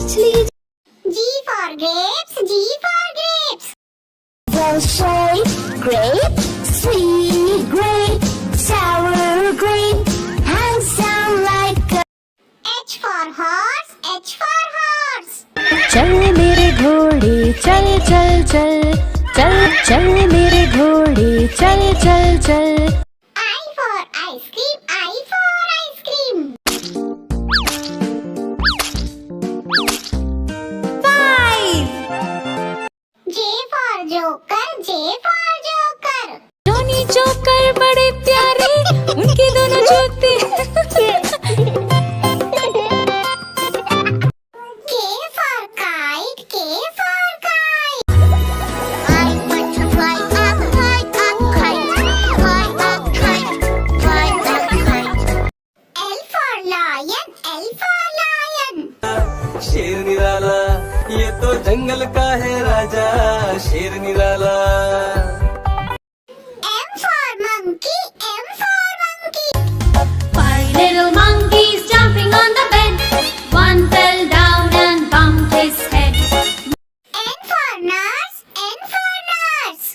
actually. G for grapes, G for grapes. Well shaped grape, sweet grape, sour grape, handsome like a. H for horse, H for horse. चल मेरे घोड़े चल चल चल, चल चल मेरे घोड़े चल चल चल. I for ice cream, I for ice cream. 5. J for joker, J for joker. Johnny joker बड़े प्यारे, उनके दोनों जूते. K for kite, K for kite. I want to fly up, kite, fly up, kite. L for lion, L for lion. शेर निराला ये तो जंगल का है राजा, शेर निराला. M for monkey, M for monkey. 5 little monkeys jumping on the bed. One fell down and bumped his head. N for nurse, N for nurse.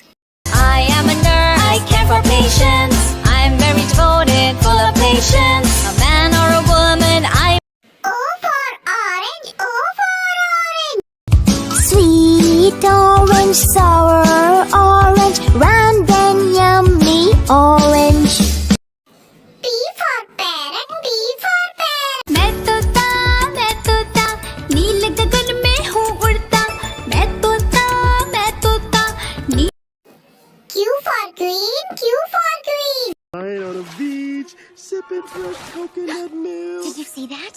I am a nurse. I care for patients. I'm very devoted, full of patience. A man or a woman, I. O for orange, O for orange. Sweet orange, sour orange, round and yummy orange. P for parrot, P for parrot. मैं तोता नीले गगन में हूँ उड़ता. मैं तोता नी. Q for queen, Q for queen. Lying on a beach, sipping fresh coconut milk. Did you see that?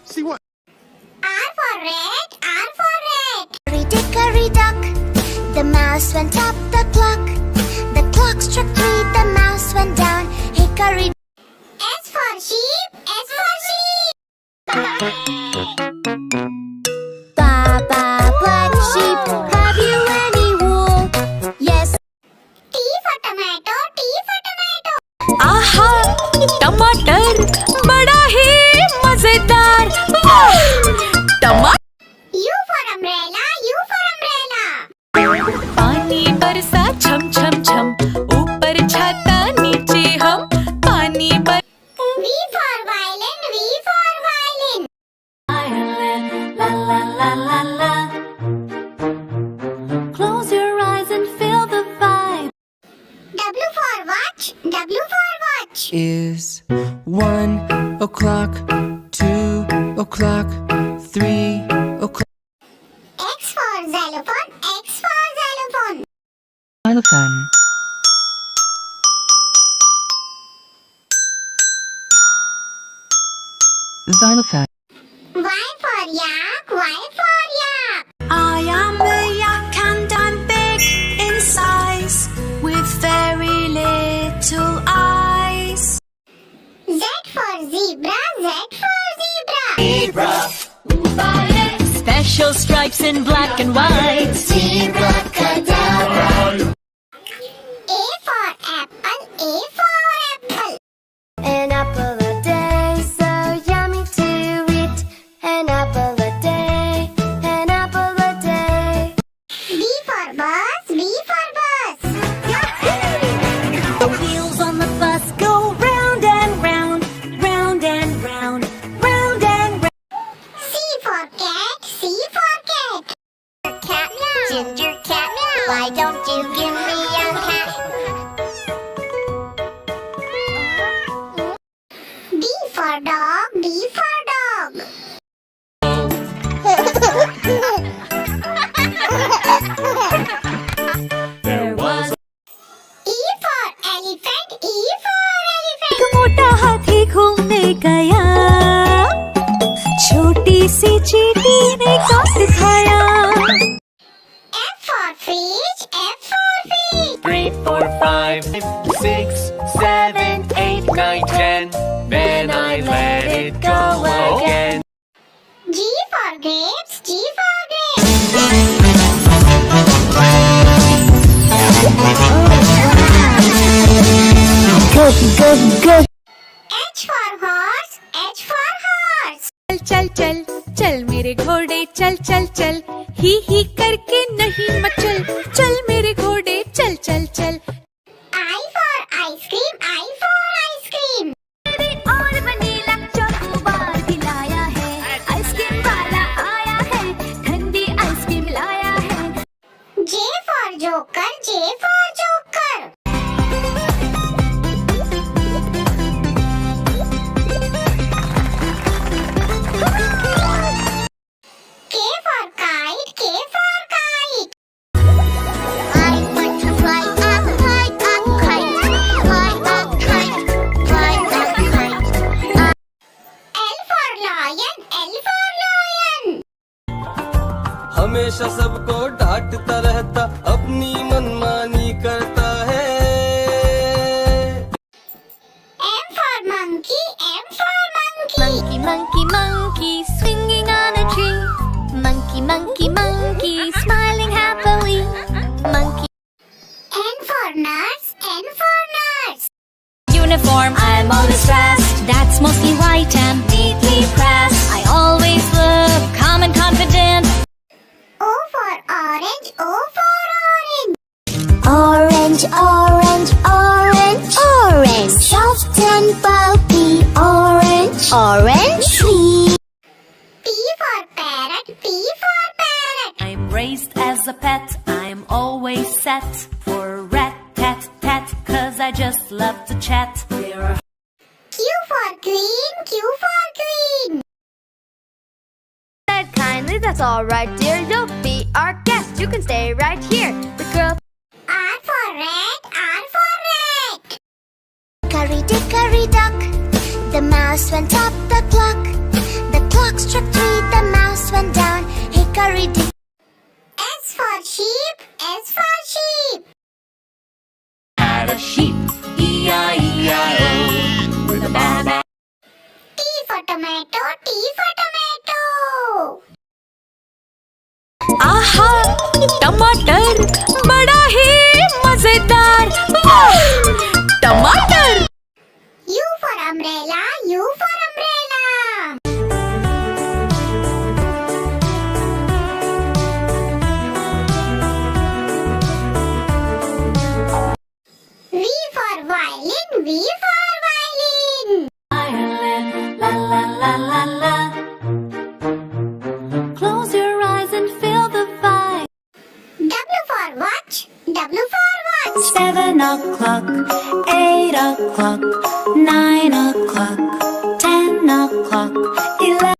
See what? R for rat, R for rat. Hickory duck, the mouse went up the clock. The clock struck 3, the mouse went down. Hickory. S for sheep, S for sheep. Baba, black sheep, have you any wool? Yes. T for tomato, T for tomato. आहा टमाटर बड़ा ही मजेदार. टमाटर. U for umbrella, U for umbrella. पानी बरसा छम छम छम, ऊपर छाता नीचे हम. पानी बर. V for violin, V for violin. Ireland, la la la la la. Close your eyes and feel the vibe. W for watch, W for watch. Is 1 o'clock, 2 o'clock, 3 o'clock. X for xylophone, X for xylophone. Xylophone. Xylophone. Y for yak, Y for yak. I am a yak and I'm big in size, with very little eyes. Z for zebra, Z for zebra. Special stripes in black and white. Zebra cadabra. A for apple, A for apple. An apple a day, so yummy to eat. An apple a day, an apple a day. B for bus, B for bus. The wheels on the bus go round and round, round and round, round and round. C for cat, C for cat. Cat, ginger cat, why don't you give me a cat? D for dog, D for dog. There was E for elephant, E for elephant. मोटा हाथी घूमने गया, छोटी सी चींटी ने काट खाया. F for fish, F for fish. 3, 4, 5, 6, 7, 8, 9, 10. Then I let it go again. G for grapes, G for grapes. Good. H for horse, H for horse. चल चल चल चल मेरे मेरे घोड़े चल चल चल, ही करके नहीं मचल, चल मेरे घोड़े चल चल चल। I for ice cream, I for ice cream. और वनीला चॉकबार भी लाया है, आइसक्रीम वाला आया है, ठंडी आइसक्रीम लाया है। J for joker, J for joker. K for kite, K for kite. I want to fly a kite, fly a kite, fly a kite. L for lion, L for lion. हमेशा सबको डांटता रहता, अपनी मनमानी करता है। M for monkey, M for monkey. Monkey, monkey, monkey, swinging on a tree. Monkey, monkey, monkey, smiling happily. Monkey. N for nurse, N for nurse. Uniform, I'm always dressed. That's mostly white and neatly pressed. I always look calm and confident. O for orange, O for orange. Orange, orange, orange, orange. Soft and pulpy, orange, orange, sweet. P for parrot, P for parrot. I'm raised as a pet, I'm always set for rat tat tat, 'cause I just love to chat. There are Q for queen, Q for queen. Said kindly, that's all right, dear. You'll be our guest. You can stay right here. The girl. R for rat, R for rat. Hickory dock. The mouse went up the clock. The clock struck 3. The mouse went down. Hickory dick. S for sheep, S for sheep. at a sheep, E-I-E-I-O, with a ba-ba. T for tomato, T for tomato. आहा, टमाटर बड़ा ही मजेदार, वाह, टमाटर। U for umbrella, U for umbrella. V for violin, V for violin. Ireland, la la la la la. Close your eyes and feel the vibe. W for watch, W for watch. 7 o'clock, 8 o'clock, 9 o'clock, 10 o'clock, 11.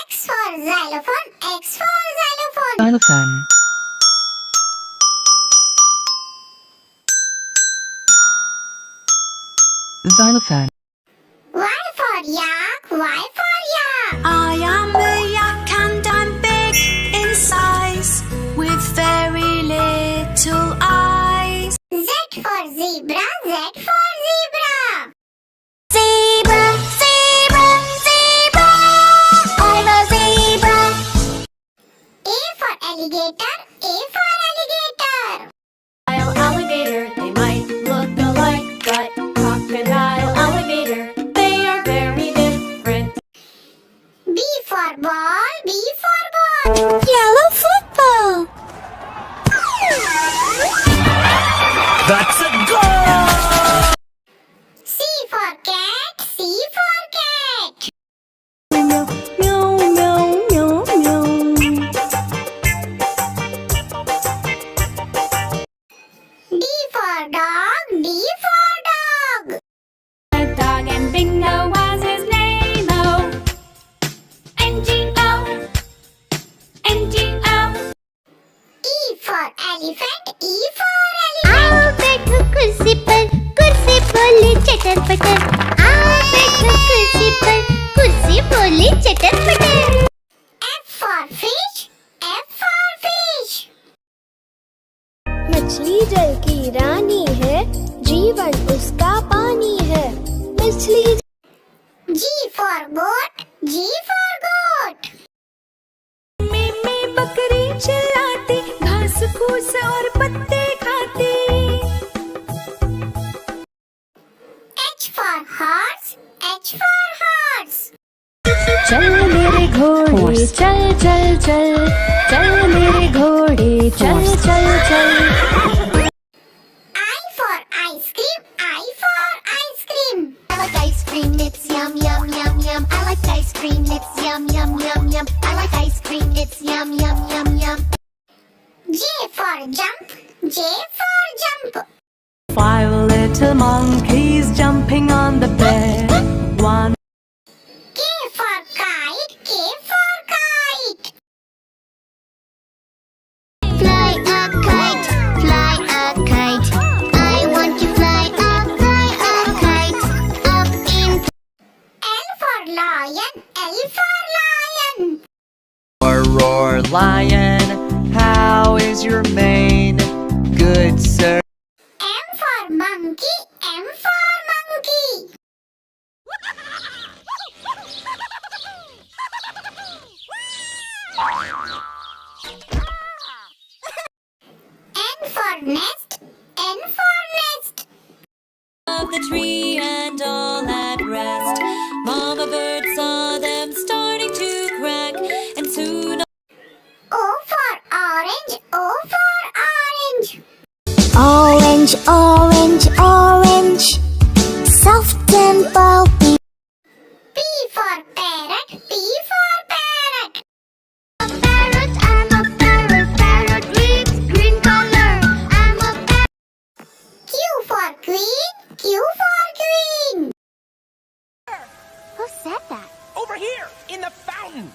X for xylophone, X for xylophone. Xylophone. Xylophone. Y for yak, Y for yak. I am a yak and I'm big in size, with very little eyes. Z for zebra, Z for zebra. Zebra, zebra, zebra. I'm a zebra. A for alligator, A for alligator. Alligator, they might look alike, but crocodile, alligator, they are very different. B for ball, B for ball. Yellow football. That's a goal! C for cat, C for cat. Meow, meow, meow, meow. D for dog, D for dog. A dog and Bingo was his name, oh. N-G-O, N-G-O. E for elephant, E for आओ elephant. बैठो कुर्सी बोले चटर पटर। आओ बैठो कुर्सी बोले चटर पटर। F for fish, F for fish. मछली जल की रानी है, जीवन उसका पानी है। मछली G for goat, G for goat. में बकरी चिल्लाती, घास फूस और पत्ते खाती। H for horse, H for horse. चल मेरे घोड़े चल चल चल चल मेरे घोड़े चल चल चल I for ice cream, I for ice cream. I like ice cream, it's yum yum yum yum. I like ice cream, it's yum yum yum yum. I like ice cream, it's yum yum yum yum. J for jump, J for jump. 5 little monkeys jumping on the bed. 1, K for kite, K for kite. Fly a kite, fly a kite. I want to fly a kite. Up in. L for lion, L for lion. Roar, roar, lion, how is your mane? Good, sir. M for monkey, M for monkey. N for nest, N for nest. Of the tree and all at rest. Mama bird saw them starting to crack, and soon O for orange, O for orange. Orange, orange, orange, soft and pulpy. P for parrot, P for parrot. Parrot, I'm a parrot, parrot with green color. I'm a parrot. Q for queen, Q for queen. Who said that? Over here, in the fountain.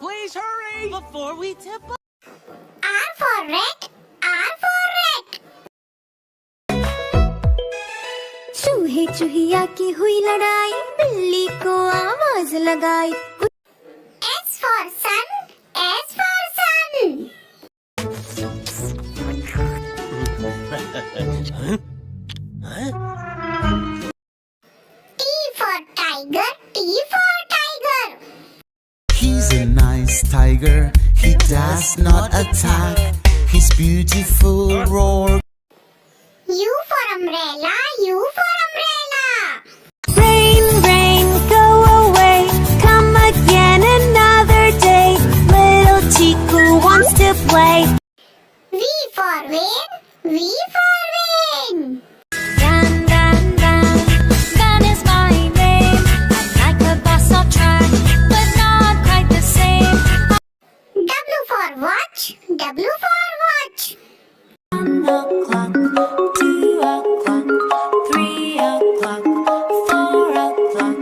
Please hurry before we tip up. R for rat, R for rat. चूहे चूहिया की हुई लड़ाई, बिल्ली को आवाज लगाई. S for sun, S for sun. T for tiger, T for tiger. He's a nice tiger, he does not attack. His beautiful roar. U for umbrella, U for umbrella. Rain, rain, go away, come again another day. Little Chiku wants to play. V for Van, V for Van. Van, Van, Van, Van is my name. I'm like a bus on track, but not quite the same. W for watch, W for watch. 1 o'clock, 2 o'clock, 3 o'clock, 4 o'clock,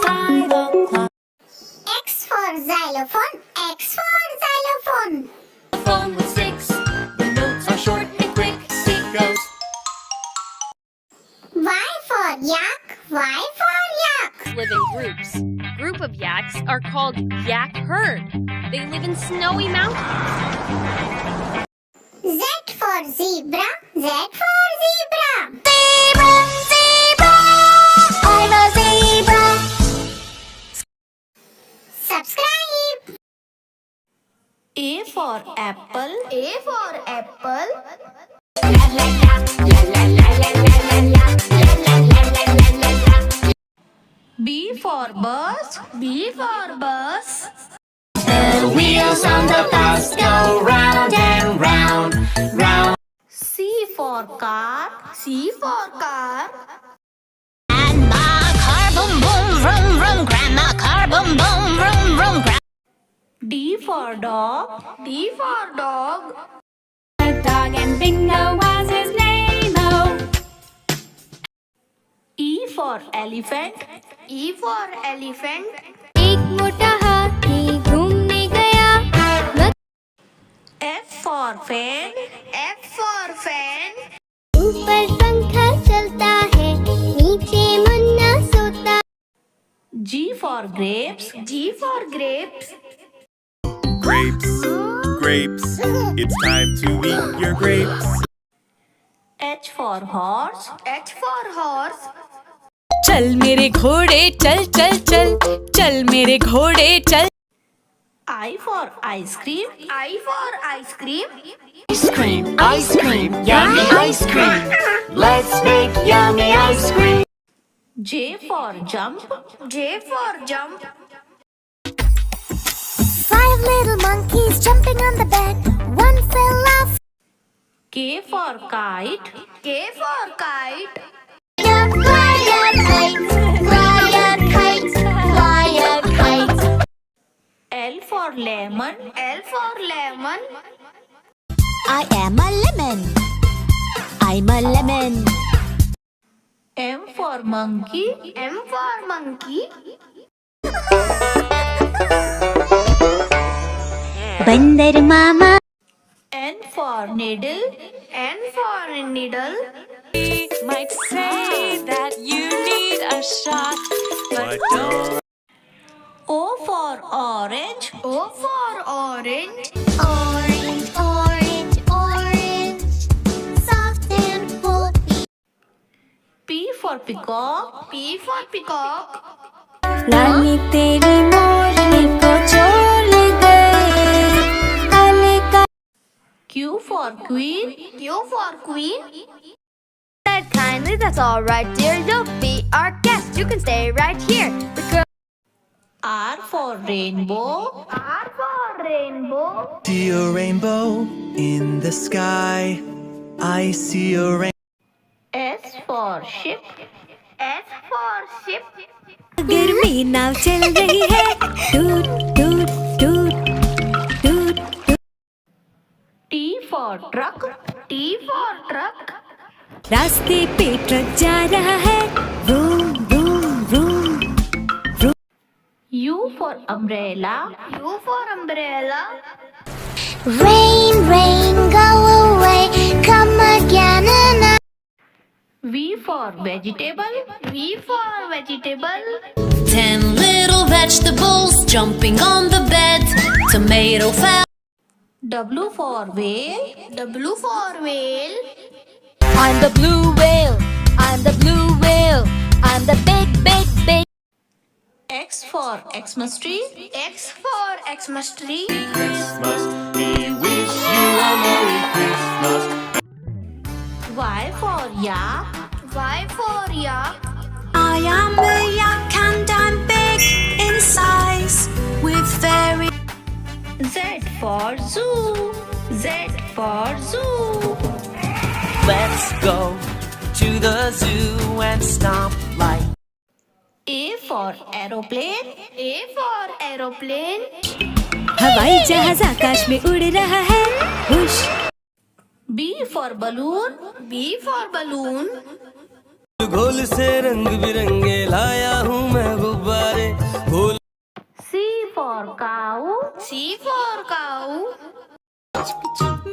5 o'clock. X for xylophone, X for xylophone. Phone with sticks, the notes are short and quick. It goes. Y for yak, Y for yak. Live in groups. Group of yaks are called yak herd. They live in snowy mountains. Z for zebra, Z for zebra. Zebra, zebra, I'm a zebra. Subscribe. A for apple. A for apple. B for bus. B for bus. The wheels on the bus go round and round, round. C for car. C for car. Grandma car boom boom vroom vroom. Grandma car boom boom vroom vroom. D for dog. D for dog. A dog and Bingo was his name-o. E for elephant. E for elephant. एक मोटा हाथी घूमने गया. F for fan. F for fan. ऊपर पंखा चलता है, नीचे मुन्ना सोता. G for grapes. G for grapes. Grapes, grapes, it's time to eat your grapes. H for horse. H for horse. चल मेरे घोड़े चल चल चल, चल मेरे घोड़े चल. I for ice cream. I for ice cream. Ice cream, yummy ice cream. Let's make yummy ice cream. J for jump. J for jump. little monkeys jumping on the bed. One fell off. K for kite. K for kite. Fly a kite, fly a kite, fly a kite. L for lemon. L for lemon. I am a lemon. I'm a lemon. M for monkey. M for monkey. Bandar mama. N for needle. N for needle. Might say that you need a shot, But don't. O for orange. O for orange. Orange, orange, orange. Soft and full. P for peacock. P for peacock. लाली तेरी मोरनी को छोड़ गए काले का Q for queen. Q for queen. Said kindly, that's all right, dear. You'll be our guest. You can stay right here. The girl. R for rainbow. R for rainbow. See a rainbow in the sky. I see a rainbow. S for ship. S for ship. गर्मी नाव चल रही है टूट टूट टूट टूट T for truck. T for truck. रास्ते पे ट्रक जा रहा है room room room U for umbrella. U for umbrella. Rain, rain, go away. Come again and I. V for vegetable. V for vegetable. 10 little vegetables jumping on the bed. Tomato fell. W for whale. W for whale. I'm the blue whale. I'm the blue whale. I'm the big, big, big. X for Xmas tree. X for Xmas tree. Christmas, we wish you a Merry Christmas. Y for yak. Y for yak. I am a yak and I'm big in size with very. Z for zoo. Z for zoo. Let's go to the zoo and stomp like. A for aeroplane. A for aeroplane. हवाई जहाज आकाश में उड़ रहा है हुश B for balloon. B for balloon. घोल से रंग बिरंगे लाया हूँ मैं गुब्बारे. घोल C for cow. C for cow.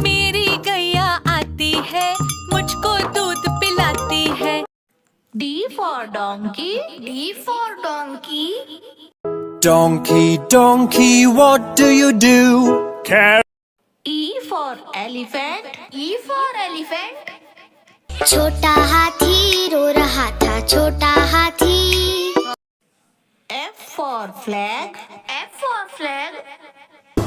मेरी गैया आती है मुझको दूध पिलाती है D for donkey. D for donkey. Donkey, donkey, what do you do? E for elephant. E for elephant. छोटा हाथी रो रहा था छोटा हाथी. F for flag. F for flag.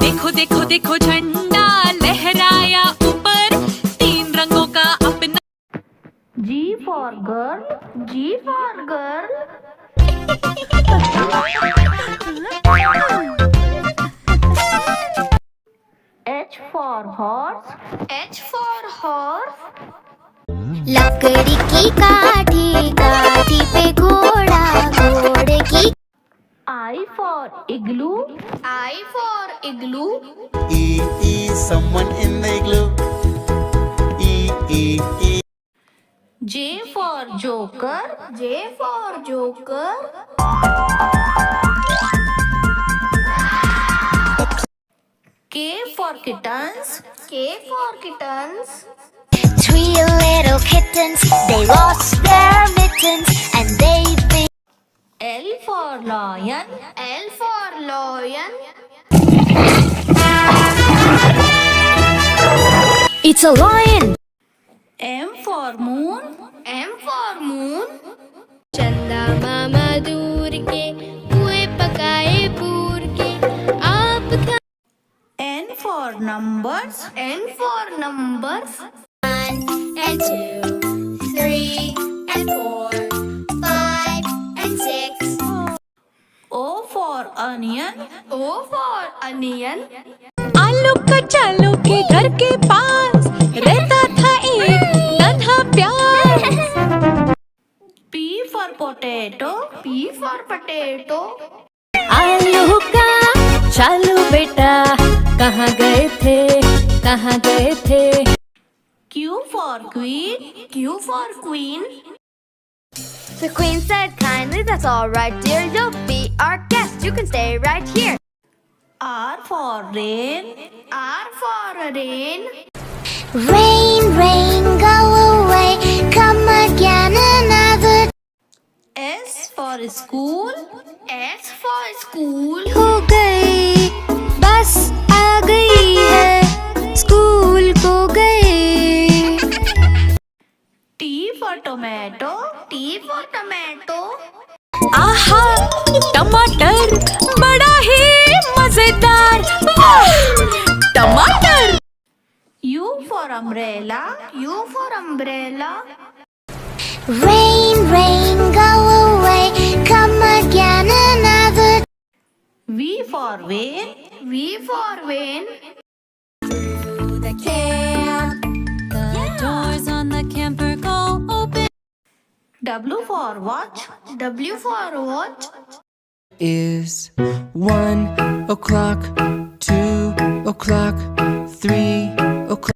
देखो देखो देखो झंडा लहराया ऊपर 3 रंगों का अपना G for girl. G for girl. H for horse. H for horse. लकड़ी की काठी काठी पे घोड़ा घोड़े की. I for igloo. I for igloo. Is someone in the igloo? E. J for joker. J for joker. K for kittens. K for kittens. 3 little kittens, they lost their mittens and they bit. L for lion. L for lion. It's a lion. M for moon. M for moon. चंदा मामा दूर के कुएं पकाए पूर के आप खा N for numbers. N for numbers. 1 and 2, 3 and 4, 5 and 6. O for for onion. O for onion. आलू कचालू के घर के पास रहता था एक नन्हा प्यार। P for potato. P for potato. आलू का चालू बेटा कहाँ गए थे कहाँ गए थे। Q for queen. Q for queen. The queen said kindly, that's all right, dear. You'll be our guest. You can stay right here. R for rain. R for rain. Rain, rain, go away, come again another. S for school. S for school. हो गए बस आ गई है school को गए। T for tomato. T for tomato. आहा टमाटर बड़ा ही मजेदार। वाह टमाटर। U for umbrella. U for umbrella. Rain, rain, go away, come again another. V for van. V for van. The camp, the doors on the camper go open. W for watch. W for watch. Is 1 o'clock, 2 o'clock, 3 o'clock.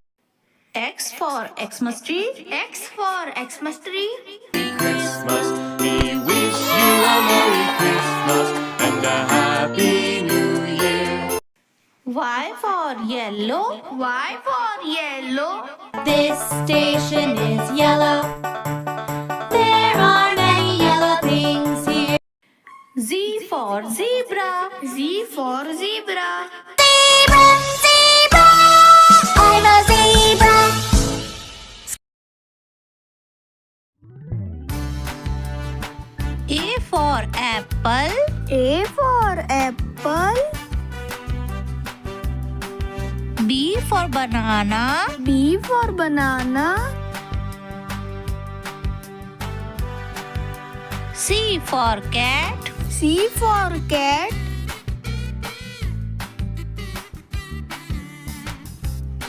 X for Xmas tree. X for Xmas tree. Christmas. We wish you a Merry Christmas and a Happy New Year. Y for yellow. Y for yellow. This station is yellow. There are many yellow things here. Z for zebra. Z for zebra. Zebra, zebra, I'm a zebra. A for apple. A for apple. B for banana. B for banana. C for cat. C for cat.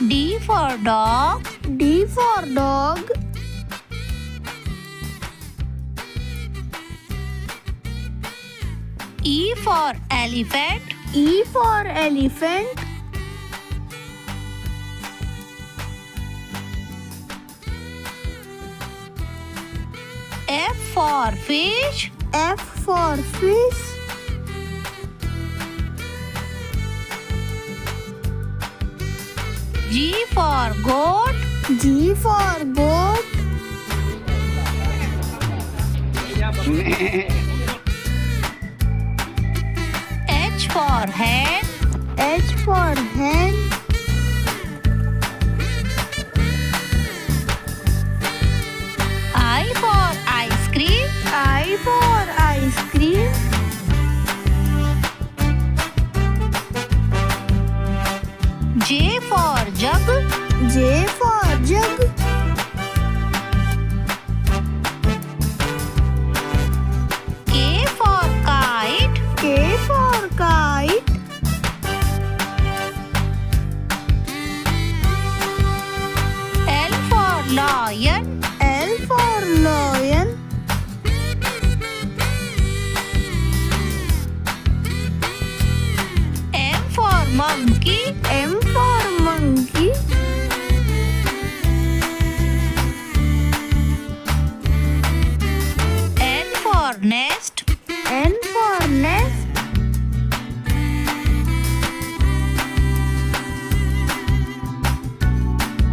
D for dog. D for dog. E for elephant. E for elephant. F for fish. F for fish. G for goat. G for goat. H for hen. H for hen. I for ice cream. I for ice cream. J for jug. J for jug. K for kite. K for kite. L for lion. L for lion. M for monkey. M for monkey. N for nest. N for nest.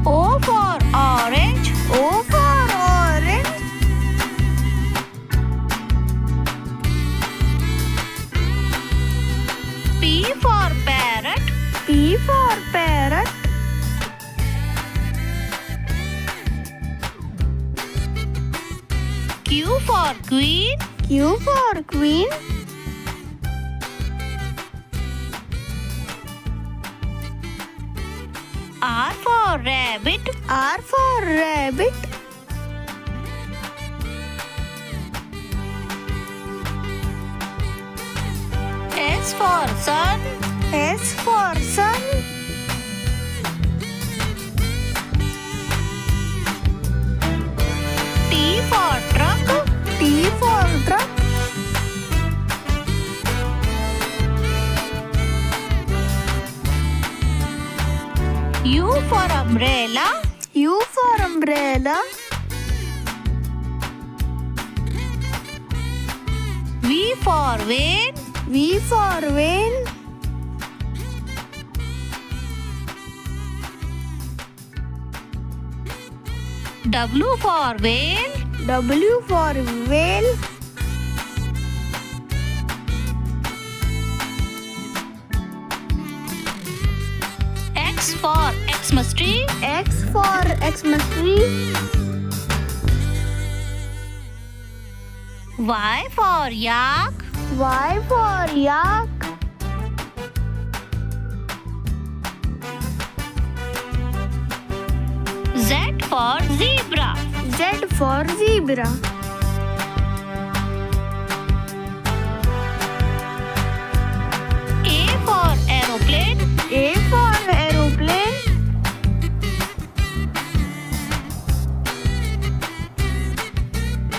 O for orange. O for orange. P for parrot. P for parrot. Q for queen. Q for queen. R for rabbit. R for rabbit. S for sun. S for sun. T for truck. T for truck. U for umbrella. U for umbrella. V for van. V for van. W for whale. W for whale. X for Xmas tree. X for Xmas tree. Y for yak. Y for yak. Z for zebra. Z for zebra. A for aeroplane. A for aeroplane.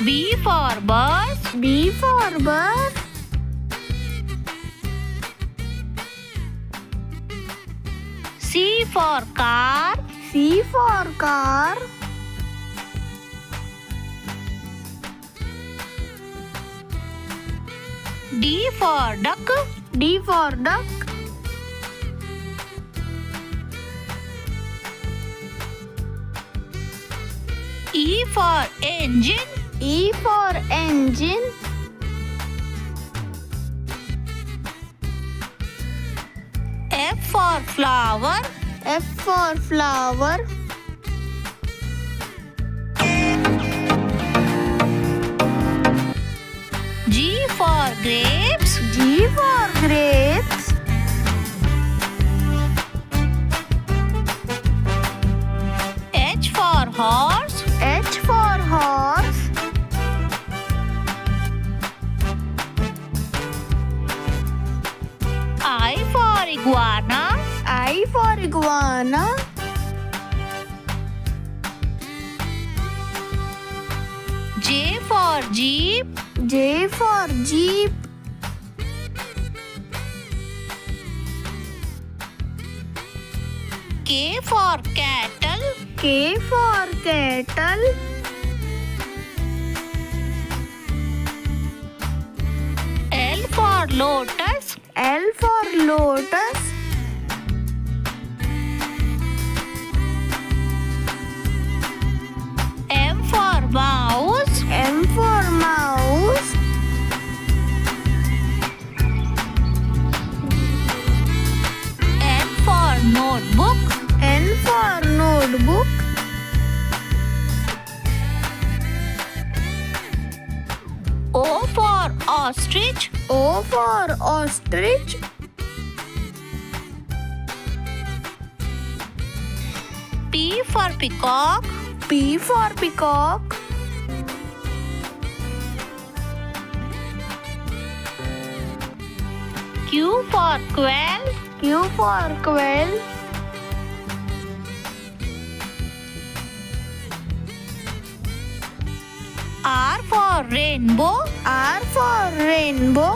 B for bus. B for bus. C for car. C for car. D for duck. D for duck. E for engine. E for engine. F for flower. F for flower. G for grapes. G for grapes. H for horse. H for horse. I for iguana. I for iguana. J for jeep. J for jeep. K for cattle. K for kettle. L for lotus. L for lotus. M for mouse. M for mouse. N for notebook. N for notebook. O for ostrich. O for ostrich. P for peacock. P for peacock. Q for quail. Q for quail. R for rainbow. R for rainbow.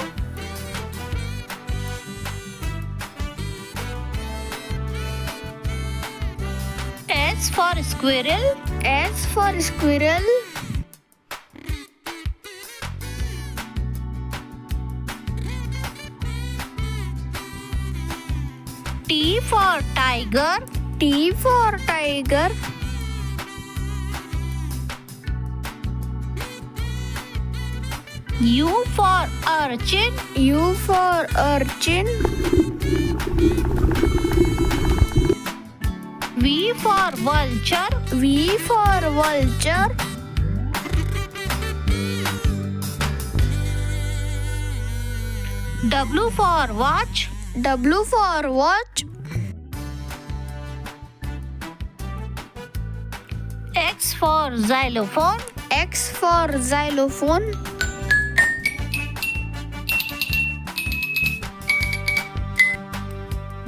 S for squirrel. S for squirrel. T for tiger. T for tiger. U for urchin. U for urchin. V for vulture. V for vulture. W for watch. W for watch. X for xylophone. X for xylophone.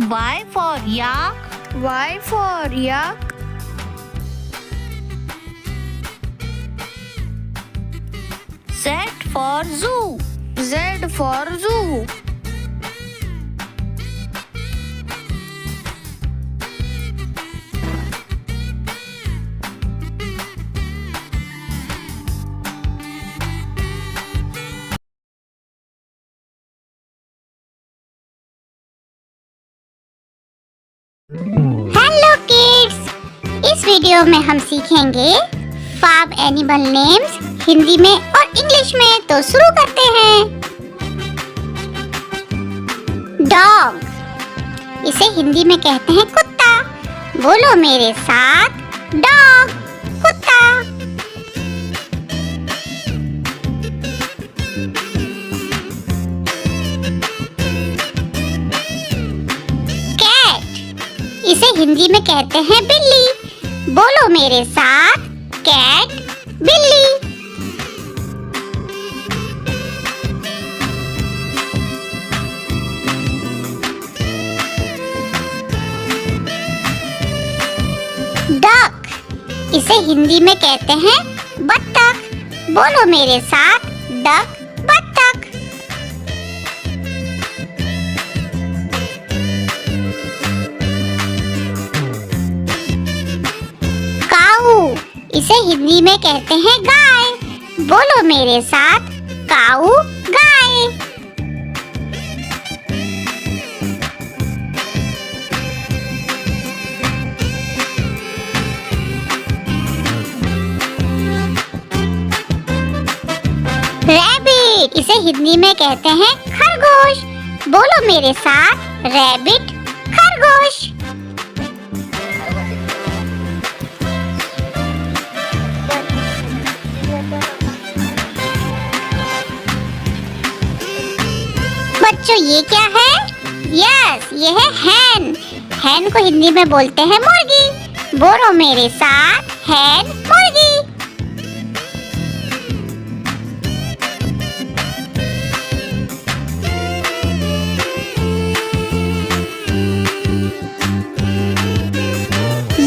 Y for yak. Y for yak. Z for zoo. Z for zoo. Hello kids, इस video में हम सीखेंगे 5 animal names Hindi में और English में। तो शुरू करते हैं। डॉग, इसे हिंदी में कहते हैं कुत्ता। बोलो मेरे साथ, डॉग, कुत्ता। इसे हिंदी में कहते हैं बिल्ली। बोलो मेरे साथ, कैट, बिल्ली। डक, इसे हिंदी में कहते हैं बत्तख। बोलो मेरे साथ, डक, बत्तख। इसे हिंदी में कहते हैं गाय। बोलो मेरे साथ, काऊ, गाय। रैबिट, इसे हिंदी में कहते हैं खरगोश। बोलो मेरे साथ, रैबिट, खरगोश। बच्चों ये क्या है? यस, ये है हैन। हैन को हिंदी में बोलते हैं मुर्गी। बोलो मेरे साथ, हैन, मुर्गी।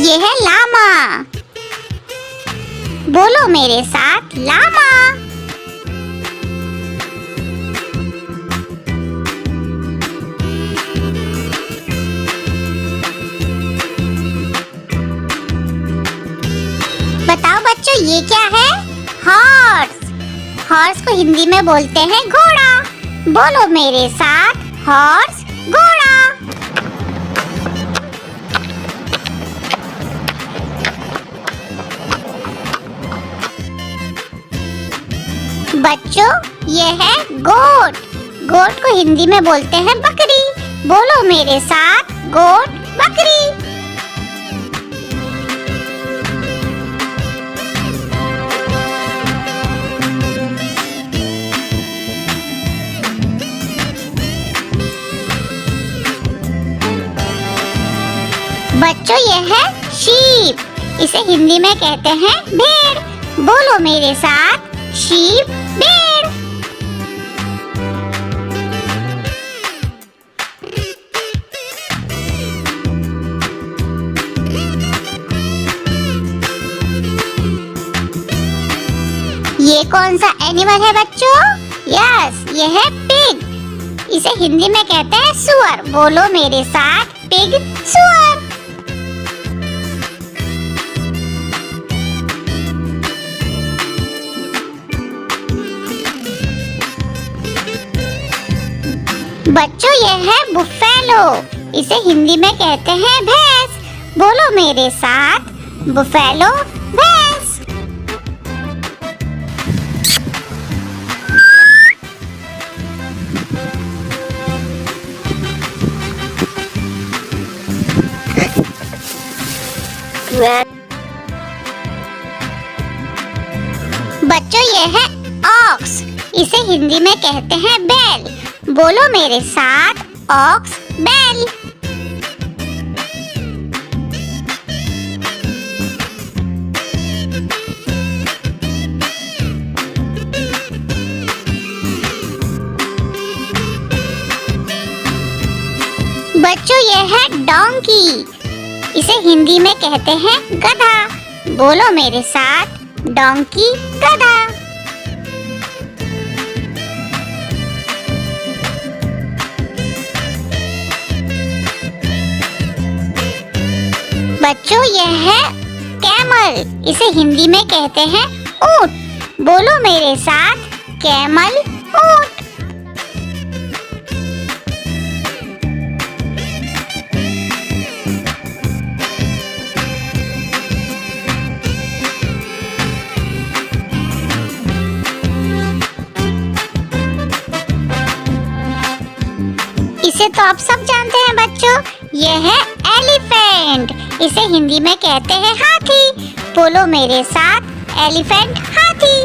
ये है लामा। बोलो मेरे साथ, लामा। बताओ बच्चों ये क्या है? हॉर्स। हॉर्स को हिंदी में बोलते हैं घोड़ा। बोलो मेरे साथ, हॉर्स, घोड़ा। बच्चों ये है गोट। गोट को हिंदी में बोलते हैं बकरी। बोलो मेरे साथ, गोट, बकरी। बच्चों ये है शीप। इसे हिंदी में कहते हैं भेड़। बोलो मेरे साथ, शीप, भेड़। ये कौन सा एनिमल है बच्चों? यस, ये है पिग। इसे हिंदी में कहते हैं सुअर। बोलो मेरे साथ, पिग, सुअर। बच्चों ये है बुफेलो। इसे हिंदी में कहते हैं भैंस। बोलो मेरे साथ, बुफेलो, भैंस। बच्चों ये है ऑक्स। इसे हिंदी में कहते हैं बैल। बोलो मेरे साथ, ऑक्स, बैल। बच्चों ये है डोंकी। इसे हिंदी में कहते हैं गधा। बोलो मेरे साथ, डोंकी गधा। बच्चों ये है कैमल। इसे हिंदी में कहते हैं ऊंट। बोलो मेरे साथ, कैमल ऊंट। इसे तो आप सब जानते हैं बच्चों, ये है एलिफेंट। इसे हिंदी में कहते हैं हाथी। बोलो मेरे साथ, एलिफेंट हाथी।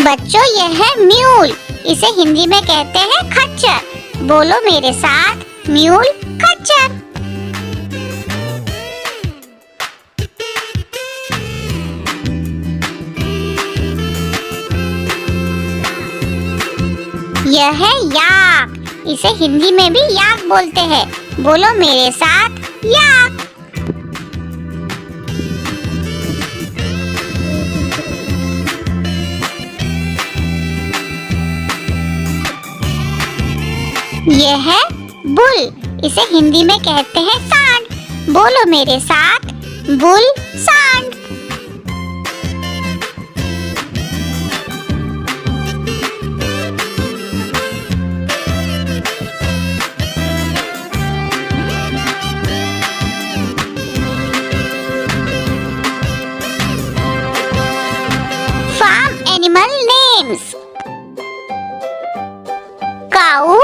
बच्चों ये है म्यूल। इसे हिंदी में कहते हैं खच्चर। बोलो मेरे साथ, म्यूल खच्चर। यह है याक। इसे हिंदी में भी याक बोलते हैं। बोलो मेरे साथ, याक। यह है बुल। इसे हिंदी में कहते हैं सांड। बोलो मेरे साथ, बुल सांड। Farm animal names: cow,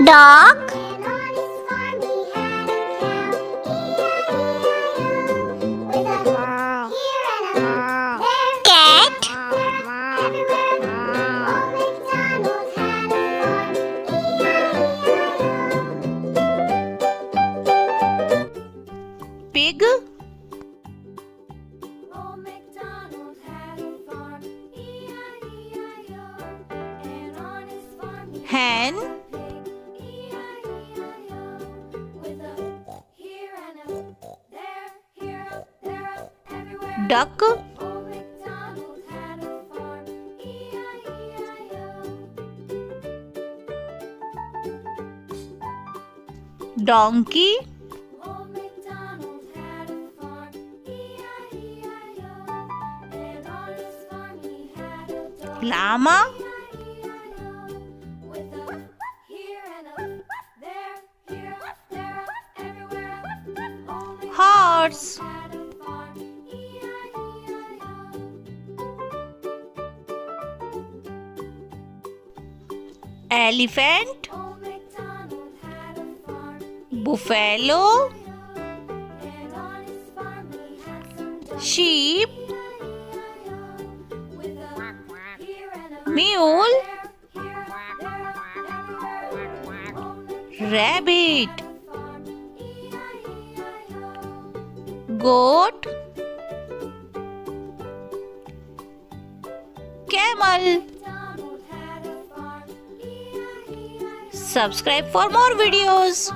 dog, cat, pig, hen, duck, donkey, llama, horse, elephant, buffalo, sheep, mule, rabbit, goat, camel. Subscribe for more videos.